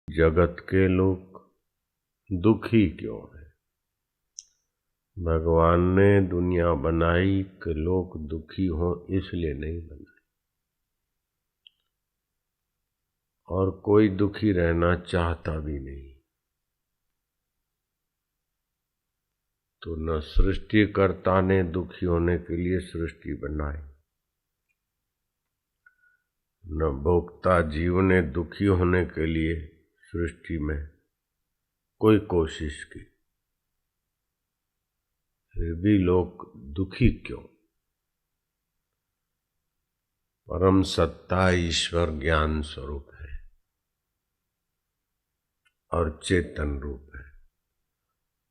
जगत के लोग दुखी क्यों हैं? भगवान ने दुनिया बनाई कि लोग दुखी हों इसलिए नहीं बनाई, और कोई दुखी रहना चाहता भी नहीं। तो न सृष्टिकर्ता ने दुखी होने के लिए सृष्टि बनाई, न भोक्ता जीव ने दुखी होने के लिए सृष्टि में कोई कोशिश की। फिर भी लोग दुखी क्यों? परम सत्ता ईश्वर ज्ञान स्वरूप है और चेतन रूप है,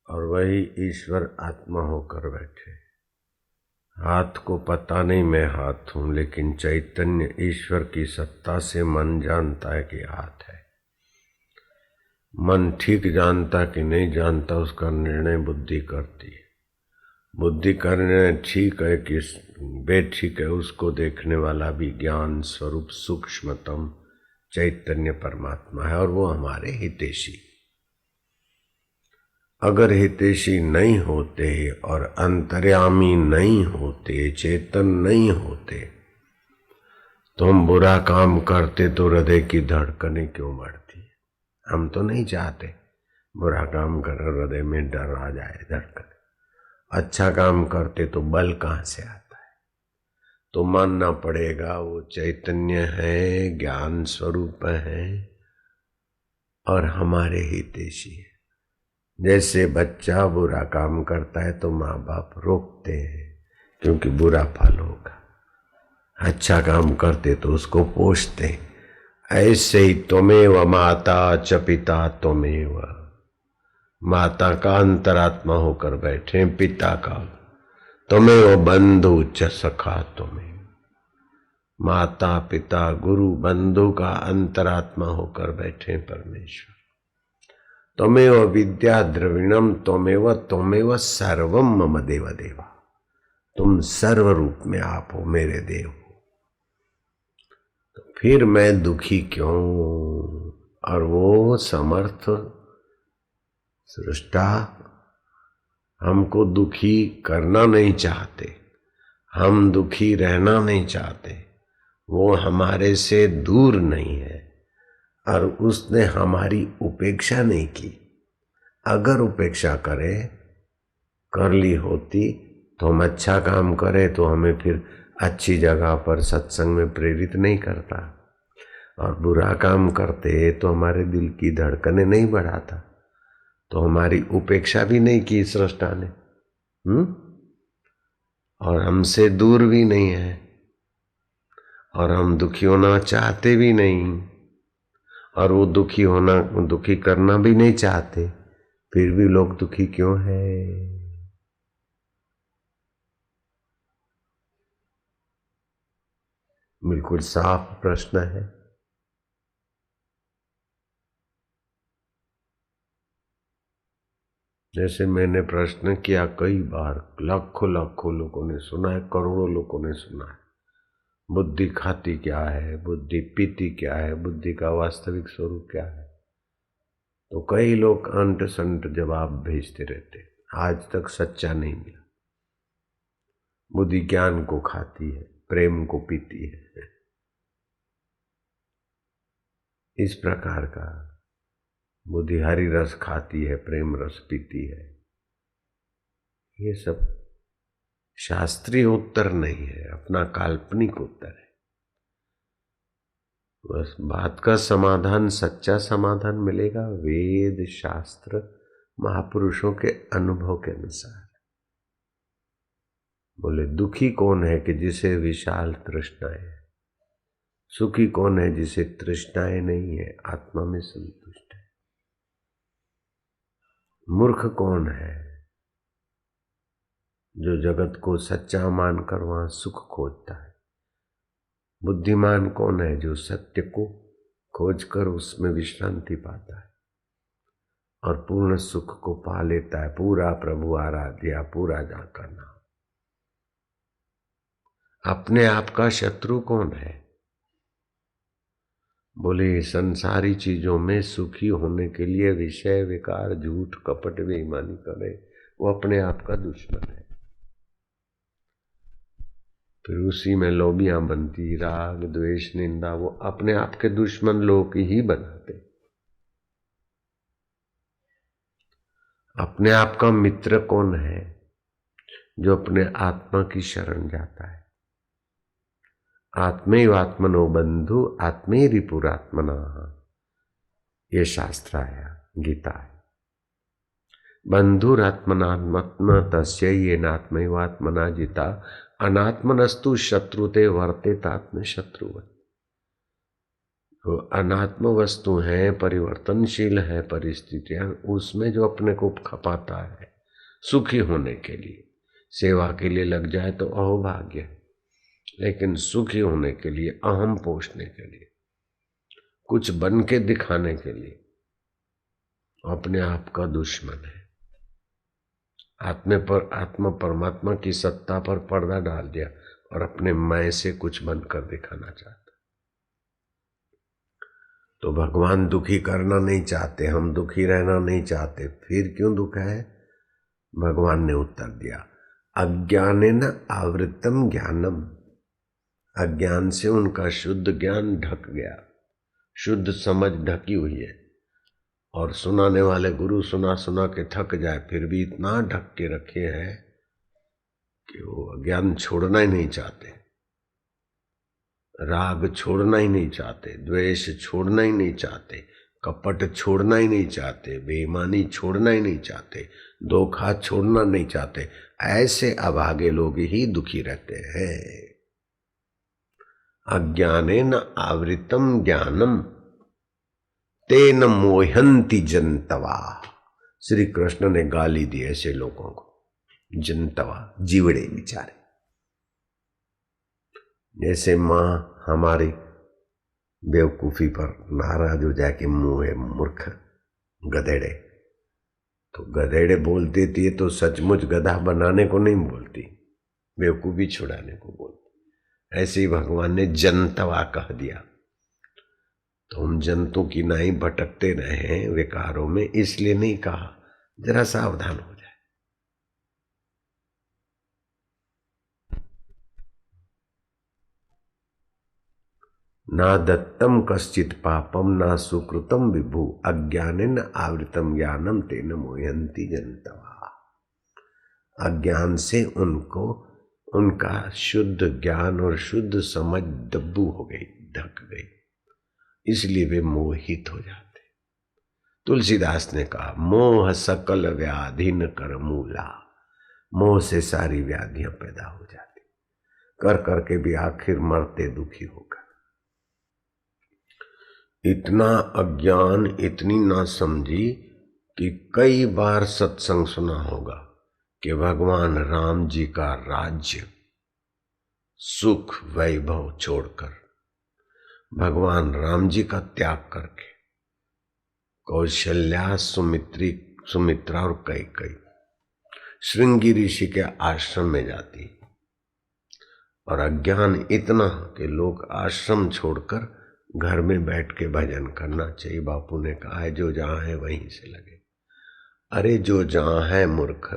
और वही ईश्वर आत्मा होकर बैठे। हाथ को पता नहीं मैं हाथ हूं, लेकिन चैतन्य ईश्वर की सत्ता से मन जानता है कि हाथ है। मन ठीक जानता कि नहीं जानता, उसका निर्णय बुद्धि करती है। बुद्धि का निर्णय ठीक है कि बेठीक है, उसको देखने वाला भी ज्ञान स्वरूप सूक्ष्मतम चैतन्य परमात्मा है, और वो हमारे हितैषी। अगर हितैषी नहीं होते और अंतर्यामी नहीं होते, चेतन नहीं होते, तो हम बुरा काम करते तो हृदय की धड़कनें क्यों बढ़ती? हम तो नहीं चाहते बुरा काम कर, हृदय में डर आ जाए, धड़कन। अच्छा काम करते तो बल कहाँ से आता है? तो मानना पड़ेगा वो चैतन्य है, ज्ञान स्वरूप है और हमारे हितैषी है। जैसे बच्चा बुरा काम करता है तो माँ बाप रोकते हैं क्योंकि बुरा फल होगा। अच्छा काम करते तो उसको पोषते। ऐसे ही त्वमेव माता च पिता त्वमेव। माता का अंतरात्मा होकर बैठे, पिता का त्वमेव बंधु च सखा त्वमेव। माता पिता गुरु बंधु का अंतरात्मा होकर बैठे परमेश्वर। त्वमेव विद्या द्रविणम त्वमेव त्वमेव सर्वम मम देव देवा। तुम सर्व रूप में आप हो, मेरे देव हो। तो फिर मैं दुखी क्यों? और वो समर्थ सृष्टा हमको दुखी करना नहीं चाहते, हम दुखी रहना नहीं चाहते। वो हमारे से दूर नहीं है और उसने हमारी उपेक्षा नहीं की। अगर उपेक्षा कर ली होती तो हम अच्छा काम करें तो हमें फिर अच्छी जगह पर सत्संग में प्रेरित नहीं करता, और बुरा काम करते तो हमारे दिल की धड़कनें नहीं बढ़ाता, तो हमारी उपेक्षा भी नहीं की सृष्टा ने। और हमसे दूर भी नहीं है, और हम दुखी होना चाहते भी नहीं, और वो दुखी करना भी नहीं चाहते। फिर भी लोग दुखी क्यों है? बिल्कुल साफ प्रश्न है। जैसे मैंने प्रश्न किया कई बार, लाखों लाखों लोगों ने सुना है, करोड़ों लोगों ने सुना है। बुद्धि खाती क्या है, बुद्धि पीती क्या है, बुद्धि का वास्तविक स्वरूप क्या है? तो कई लोग अंट संट जवाब भेजते रहते, आज तक सच्चा नहीं मिला। बुद्धि ज्ञान को खाती है, प्रेम को पीती है, इस प्रकार का। बुद्धि हरि रस खाती है, प्रेम रस पीती है। ये सब शास्त्रीय उत्तर नहीं है, अपना काल्पनिक उत्तर है। बस बात का समाधान, सच्चा समाधान मिलेगा वेद शास्त्र महापुरुषों के अनुभव के अनुसार। बोले दुखी कौन है कि जिसे विशाल तृष्णाएं है? सुखी कौन है जिसे तृष्णाएं नहीं है, आत्मा में संतुष्ट है? मूर्ख कौन है जो जगत को सच्चा मानकर वहां सुख खोजता है? बुद्धिमान कौन है जो सत्य को खोजकर उसमें विश्रांति पाता है और पूर्ण सुख को पा लेता है? पूरा प्रभु आराध्या, पूरा जाका नाम। अपने आप का शत्रु कौन है? बोले संसारी चीजों में सुखी होने के लिए विषय विकार झूठ कपट बेईमानी करे, वो अपने आप का दुश्मन है। फिर उसी में लोभियां बनती, राग द्वेष निंदा, वो अपने आप के दुश्मन लोग ही बनाते। अपने आप का मित्र कौन है? जो अपने आत्मा की शरण जाता है। आत्मैवात्मनो बंधु आत्मे रिपुरात्मना, ये शास्त्र आया, गीता है। बंधुरात्मनात्म तस्य ये नात्मैवात्मना जिता अनात्मनस्तु शत्रुते वर्तेतात्म शत्रुवत्। तो अनात्म वस्तु है, परिवर्तनशील है परिस्थितियां, उसमें जो अपने को खपाता है सुखी होने के लिए, सेवा के लिए लग जाए तो अहोभाग्य है, लेकिन सुखी होने के लिए, अहम पोषने के लिए, कुछ बन के दिखाने के लिए, अपने आप का दुश्मन है। आत्मा परमात्मा की सत्ता पर पर्दा डाल दिया और अपने मैं से कुछ बनकर दिखाना चाहता। तो भगवान दुखी करना नहीं चाहते, हम दुखी रहना नहीं चाहते, फिर क्यों दुख है? भगवान ने उत्तर दिया, अज्ञानेन आवृतम ज्ञानम, अज्ञान से उनका शुद्ध ज्ञान ढक गया, शुद्ध समझ ढकी हुई है। और सुनाने वाले गुरु सुना सुना के थक जाए, फिर भी इतना ढक के रखे हैं कि वो अज्ञान छोड़ना ही नहीं चाहते, राग छोड़ना ही नहीं चाहते, द्वेष छोड़ना ही नहीं चाहते, कपट छोड़ना ही नहीं चाहते, बेईमानी छोड़ना ही नहीं चाहते, धोखा छोड़ना नहीं चाहते। ऐसे अभागे लोग ही दुखी रहते हैं। अज्ञानेन आवृतम ज्ञानम तेन मोहंती जनतवा। श्री कृष्ण ने गाली दी ऐसे लोगों को, जनतवा, जीवड़े बेचारे। जैसे माँ हमारी बेवकूफी पर नाराज हो जाए कि मुंह है मूर्ख, गधेड़े, तो गधेड़े बोल देती है तो सचमुच गधा बनाने को नहीं बोलती, बेवकूफी छुड़ाने को बोलती। ऐसे ही भगवान ने जनतवा कह दिया। तो हम जंतु की नाई भटकते रहे विकारों में, इसलिए नहीं कहा, जरा सावधान हो जाए। ना दत्तम कश्चित पापम ना सुकृतम विभु अज्ञानेन आवृतम ज्ञानम तेन मोहंती जनतवा। अज्ञान से उनको उनका शुद्ध ज्ञान और शुद्ध समझ दब्बू हो गई, ढक गई, इसलिए वे मोहित हो जाते। तुलसीदास ने कहा, मोह सकल व्याधि न कर मूला, मोह से सारी व्याधियां पैदा हो जाती, कर करके भी आखिर मरते दुखी होकर। इतना अज्ञान, इतनी ना समझी कि कई बार सत्संग सुना होगा कि भगवान राम जी का राज्य, सुख, वैभव छोड़कर, भगवान राम जी का त्याग करके कौशल्या, सुमित्रा और कैकेयी श्रृंगी ऋषि के आश्रम में जाती, और अज्ञान इतना कि लोग आश्रम छोड़कर घर में बैठ के भजन करना चाहिए। बापू ने कहा है, जो जहां है वहीं से लगे। अरे जो जहां है मूर्ख,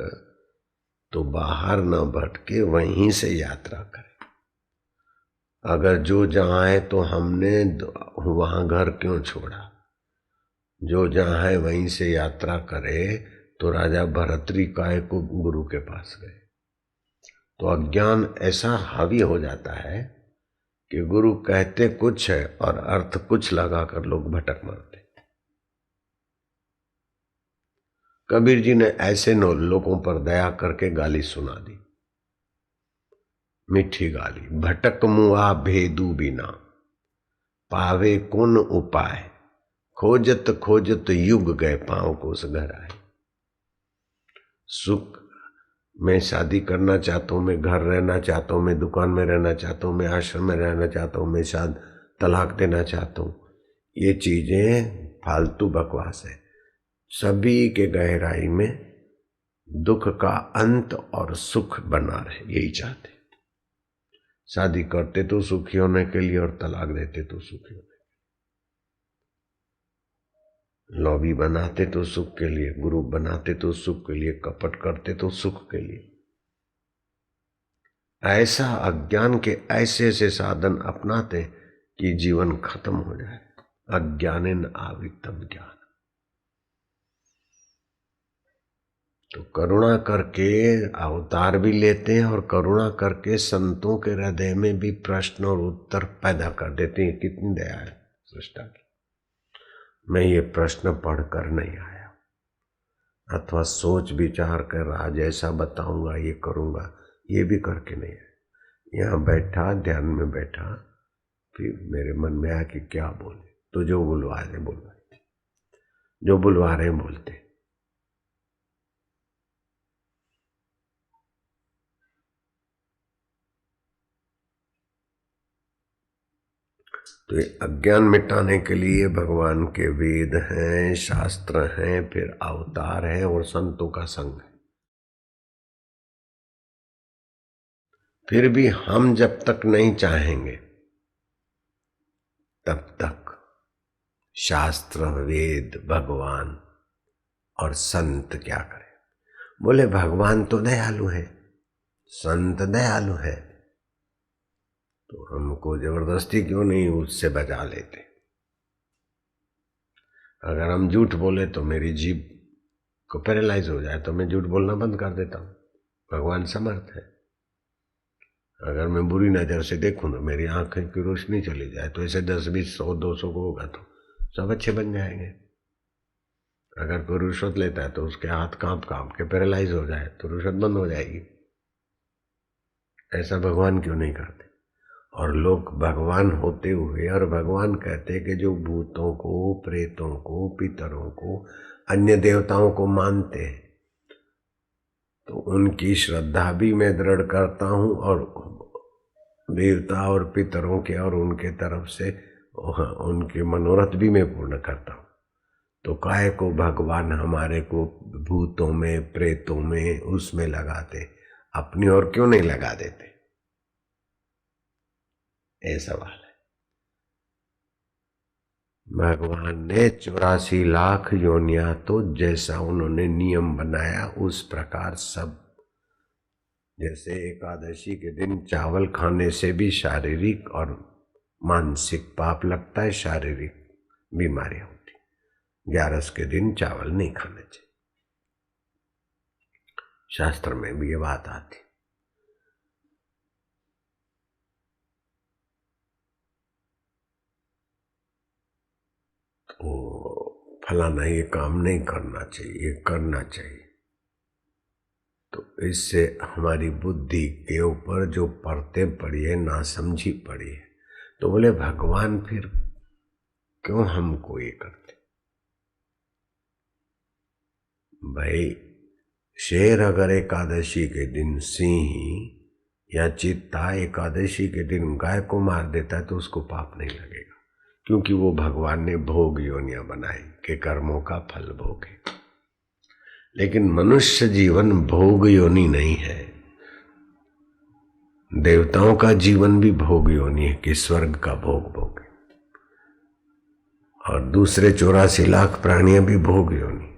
तो बाहर न भटके वहीं से यात्रा करे। अगर जो जहां है तो हमने वहां घर क्यों छोड़ा? जो जहां है वहीं से यात्रा करे, तो राजा भरतरी काय को गुरु के पास गए। तो अज्ञान ऐसा हावी हो जाता है कि गुरु कहते कुछ है और अर्थ कुछ लगाकर लोग भटक मरते। कबीर जी ने ऐसे लोगों पर दया करके गाली सुना दी, मीठी गाली। भटक मुआ भेदू बिना, पावे कौन उपाय, खोजत खोजत युग गए, पांव को उस घर आए। सुख, मैं शादी करना चाहता हूँ, मैं घर रहना चाहता हूँ, मैं दुकान में रहना चाहता हूँ, मैं आश्रम में रहना चाहता हूँ, मैं शायद तलाक देना चाहता हूँ, ये चीजें फालतू बकवास है। सभी के गहराई में दुख का अंत और सुख बना रहे, यही चाहते। शादी करते तो सुखी होने के लिए और तलाक देते तो सुखी होने के लिए। लॉबी बनाते तो सुख के लिए, ग्रुप बनाते तो सुख के लिए, कपट करते तो सुख के लिए। ऐसा अज्ञान के ऐसे ऐसे साधन अपनाते कि जीवन खत्म हो जाए। अज्ञानेन आवृतम ज्ञान। तो करुणा करके अवतार भी लेते हैं और करुणा करके संतों के हृदय में भी प्रश्न और उत्तर पैदा कर देते हैं। कितनी दया है सृष्टा की। मैं ये प्रश्न पढ़कर नहीं आया अथवा सोच विचार कर आज ऐसा बताऊंगा, ये करूंगा, ये भी करके नहीं आया। यहाँ बैठा, ध्यान में बैठा, फिर मेरे मन में आया कि क्या बोले, तो जो बुलवा रहे बुलवाए, जो बुलवा रहे बोलते। तो ये अज्ञान मिटाने के लिए भगवान के वेद हैं, शास्त्र हैं, फिर अवतार है और संतों का संग है। फिर भी हम जब तक नहीं चाहेंगे तब तक शास्त्र, वेद, भगवान और संत क्या करें। बोले भगवान तो दयालु है, संत दयालु है, तो हमको जबरदस्ती क्यों नहीं उससे बचा लेते। अगर हम झूठ बोले तो मेरी जीभ को पैरालाइज हो जाए तो मैं झूठ बोलना बंद कर देता हूँ। भगवान समर्थ है। अगर मैं बुरी नज़र से देखूँ तो मेरी आंखें की रोशनी चली जाए, तो ऐसे 10, 20, 100, 200 को होगा तो सब अच्छे बन जाएंगे। अगर कोई रिश्वत लेता है तो उसके हाथ कांप कांप के पैरालाइज हो जाए तो रिश्वत बंद हो जाएगी। ऐसा भगवान क्यों नहीं करते। और लोग भगवान होते हुए और भगवान कहते कि जो भूतों को, प्रेतों को, पितरों को, अन्य देवताओं को मानते हैं तो उनकी श्रद्धा भी मैं दृढ़ करता हूँ और देवता और पितरों के और उनके तरफ से उनके मनोरथ भी मैं पूर्ण करता हूँ। तो काहे को भगवान हमारे को भूतों में, प्रेतों में, उसमें लगाते, अपनी ओर क्यों नहीं लगा देते। ये सवाल है। भगवान ने 84 लाख योनियां, तो जैसा उन्होंने नियम बनाया उस प्रकार सब। जैसे एकादशी के दिन चावल खाने से भी शारीरिक और मानसिक पाप लगता है, शारीरिक बीमारियां होती। 11 के दिन चावल नहीं खाना चाहिए, शास्त्र में भी ये बात आती। तो फलाना ये काम नहीं करना चाहिए, ये करना चाहिए। तो इससे हमारी बुद्धि के ऊपर जो परतें पड़ी है, नासमझी पड़ी है। तो बोले भगवान फिर क्यों हमको ये करते। भाई शेर अगर एकादशी के दिन सिंह या चीता एकादशी के दिन गाय को मार देता है तो उसको पाप नहीं लगेगा, क्योंकि वो भगवान ने भोग योनियां बनाई कि कर्मों का फल भोगे। लेकिन मनुष्य जीवन भोग योनि नहीं है। देवताओं का जीवन भी भोग योनि है कि स्वर्ग का भोग भोगे, और दूसरे 84 लाख प्राणियां भी भोग योनि।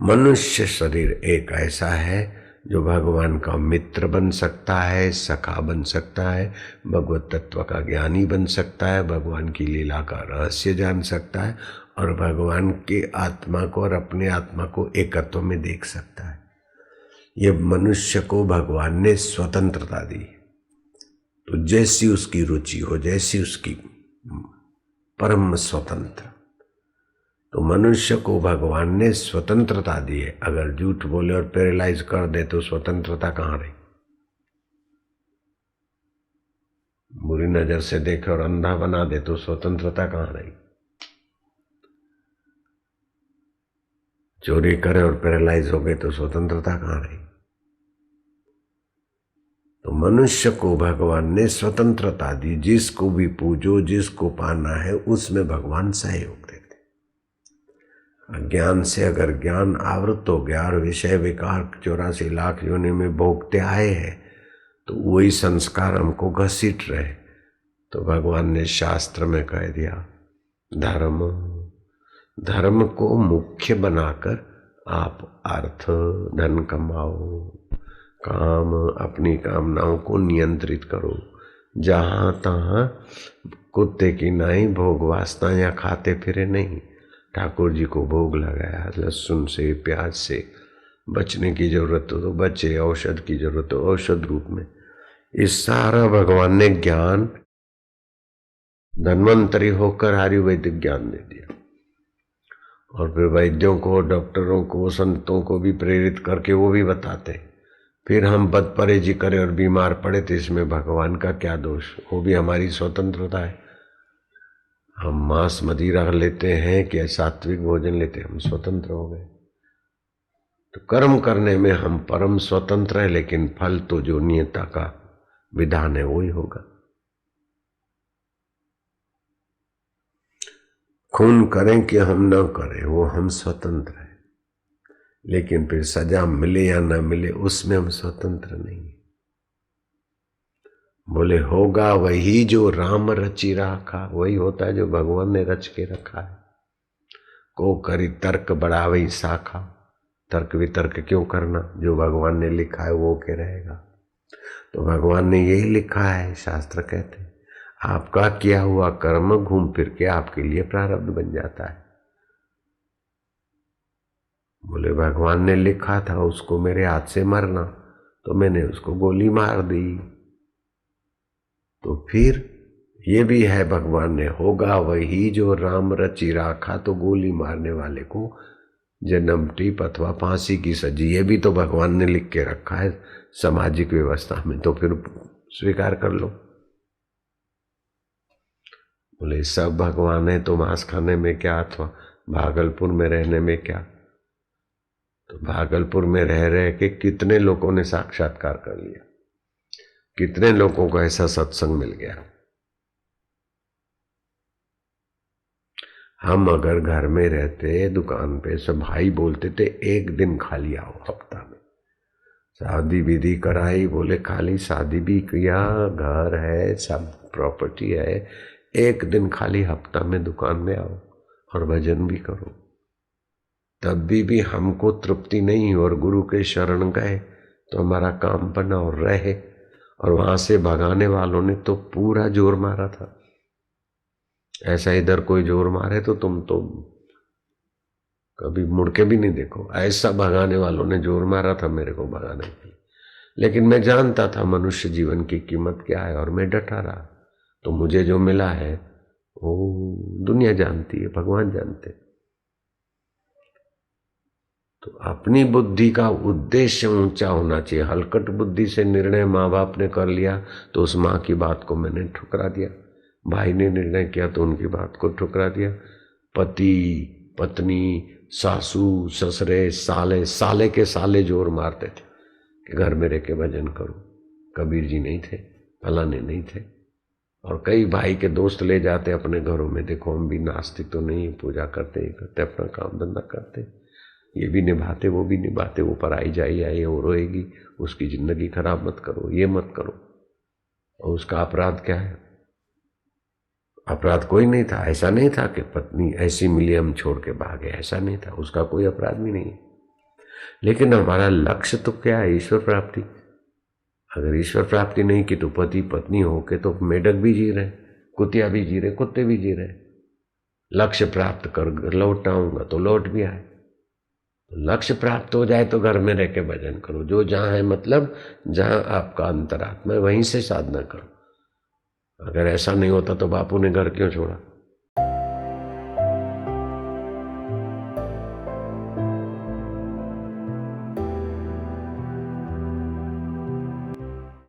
मनुष्य शरीर एक ऐसा है जो भगवान का मित्र बन सकता है, सखा बन सकता है, भगवत तत्व का ज्ञानी बन सकता है, भगवान की लीला का रहस्य जान सकता है और भगवान के आत्मा को और अपने आत्मा को एकत्व में देख सकता है। ये मनुष्य को भगवान ने स्वतंत्रता दी। तो जैसी उसकी रुचि हो, जैसी उसकी परम स्वतंत्र। तो मनुष्य को भगवान ने स्वतंत्रता दी है। अगर झूठ बोले और पैरालाइज कर दे तो स्वतंत्रता कहाँ रही। बुरी नजर से देखे और अंधा बना दे तो स्वतंत्रता कहाँ रही। चोरी करे और पैरालाइज हो गए तो स्वतंत्रता कहाँ रही। तो मनुष्य को भगवान ने स्वतंत्रता दी। जिसको भी पूजो, जिसको पाना है उसमें भगवान सहयोग देते। ज्ञान से अगर ज्ञान आवृत हो गया और विषय विकार 84 लाख योनि में भोगते आए हैं तो वही संस्कार हमको घसीट रहे। तो भगवान ने शास्त्र में कह दिया धर्म धर्म को मुख्य बनाकर आप अर्थ धन कमाओ, काम अपनी कामनाओं को नियंत्रित करो। जहाँ तहाँ कुत्ते की नाई भोग वासना या खाते फिरे नहीं। ठाकुर जी को भोग लगाया, लहसुन से प्याज से बचने की जरूरत हो तो बचे, औषध की जरूरत हो औषध रूप में। इस सारा भगवान ने ज्ञान धन्वंतरी होकर आयुर्वेदिक ज्ञान दे दिया। और फिर वैद्यों को, डॉक्टरों को, संतों को भी प्रेरित करके वो भी बताते। फिर हम बदपरहेजी करें और बीमार पड़े तो इसमें भगवान का क्या दोष? वो भी हमारी स्वतंत्रता है। हम मांस मदिरा लेते हैं कि सात्विक भोजन लेते हैं, हम स्वतंत्र हो गए। तो कर्म करने में हम परम स्वतंत्र है, लेकिन फल तो जो नियता का विधान है वही होगा। खून करें कि हम न करें वो हम स्वतंत्र है, लेकिन फिर सजा मिले या न मिले उसमें हम स्वतंत्र नहीं। बोले होगा वही जो राम रचि राखा, वही होता है जो भगवान ने रच के रखा है। को करी तर्क बढ़ावई शाखा, तर्क वितर्क क्यों करना? जो भगवान ने लिखा है वो के रहेगा। तो भगवान ने यही लिखा है, शास्त्र कहते हैं आपका किया हुआ कर्म घूम फिर के आपके लिए प्रारब्ध बन जाता है। बोले भगवान ने लिखा था उसको मेरे हाथ से मरना, तो मैंने उसको गोली मार दी। तो फिर ये भी है, भगवान ने होगा वही जो राम रचि राखा, तो गोली मारने वाले को जन्म टीप अथवा फांसी की सजी, ये भी तो भगवान ने लिख के रखा है सामाजिक व्यवस्था में, तो फिर स्वीकार कर लो। बोले सब भगवान है तो मांस खाने में क्या, अथवा भागलपुर में रहने में क्या? तो भागलपुर में रह रहे के कितने लोगों ने साक्षात्कार कर लिया, कितने लोगों को ऐसा सत्संग मिल गया। हम अगर घर में रहते, दुकान पे सब भाई बोलते थे एक दिन खाली आओ हफ्ता में, शादी विधि कराई, बोले खाली शादी भी किया, घर है, सब प्रॉपर्टी है, एक दिन खाली हफ्ता में दुकान में आओ और भजन भी करो। तब भी हमको तृप्ति नहीं, और गुरु के शरण गए तो हमारा काम बना और रहे। और वहां से भगाने वालों ने तो पूरा जोर मारा था। ऐसा इधर कोई जोर मारे तो तुम तो कभी मुड़ के भी नहीं देखो। ऐसा भगाने वालों ने जोर मारा था मेरे को भगाने के लिए, लेकिन मैं जानता था मनुष्य जीवन की कीमत क्या है और मैं डटा रहा। तो मुझे जो मिला है वो दुनिया जानती है, भगवान जानते। तो अपनी बुद्धि का उद्देश्य ऊंचा होना चाहिए। हलकट बुद्धि से निर्णय माँ बाप ने कर लिया तो उस माँ की बात को मैंने ठुकरा दिया, भाई ने निर्णय किया तो उनकी बात को ठुकरा दिया। पति पत्नी सासू ससुरे साले, साले के साले जोर मारते थे कि घर में रह के भजन करो। कबीर जी नहीं थे, फलाने नहीं थे, और कई भाई के दोस्त ले जाते अपने घरों में, देखो हम भी नास्तिक तो नहीं, पूजा करते ही करते, अपना काम धंधा करते, ये भी निभाते वो भी निभाते, वो पराई जाई आई वो रोएगी, उसकी जिंदगी खराब मत करो, ये मत करो। और उसका अपराध क्या है? अपराध कोई नहीं था। ऐसा नहीं था कि पत्नी ऐसी मिली हम छोड़ के भागे, ऐसा नहीं था, उसका कोई अपराध भी नहीं। लेकिन हमारा लक्ष्य तो क्या है? ईश्वर प्राप्ति। अगर ईश्वर प्राप्ति नहीं की तो पति पत्नी होके तो मेढक भी जी रहे, कुतिया भी जी रहे, कुत्ते भी जी रहे। लक्ष्य प्राप्त कर लौट आऊंगा तो लौट भी आए। लक्ष्य प्राप्त हो जाए तो घर में रह के भजन करो, जो जहाँ है, मतलब जहाँ आपका अंतरात्मा है वहीं से साधना करो। अगर ऐसा नहीं होता तो बापू ने घर क्यों छोड़ा?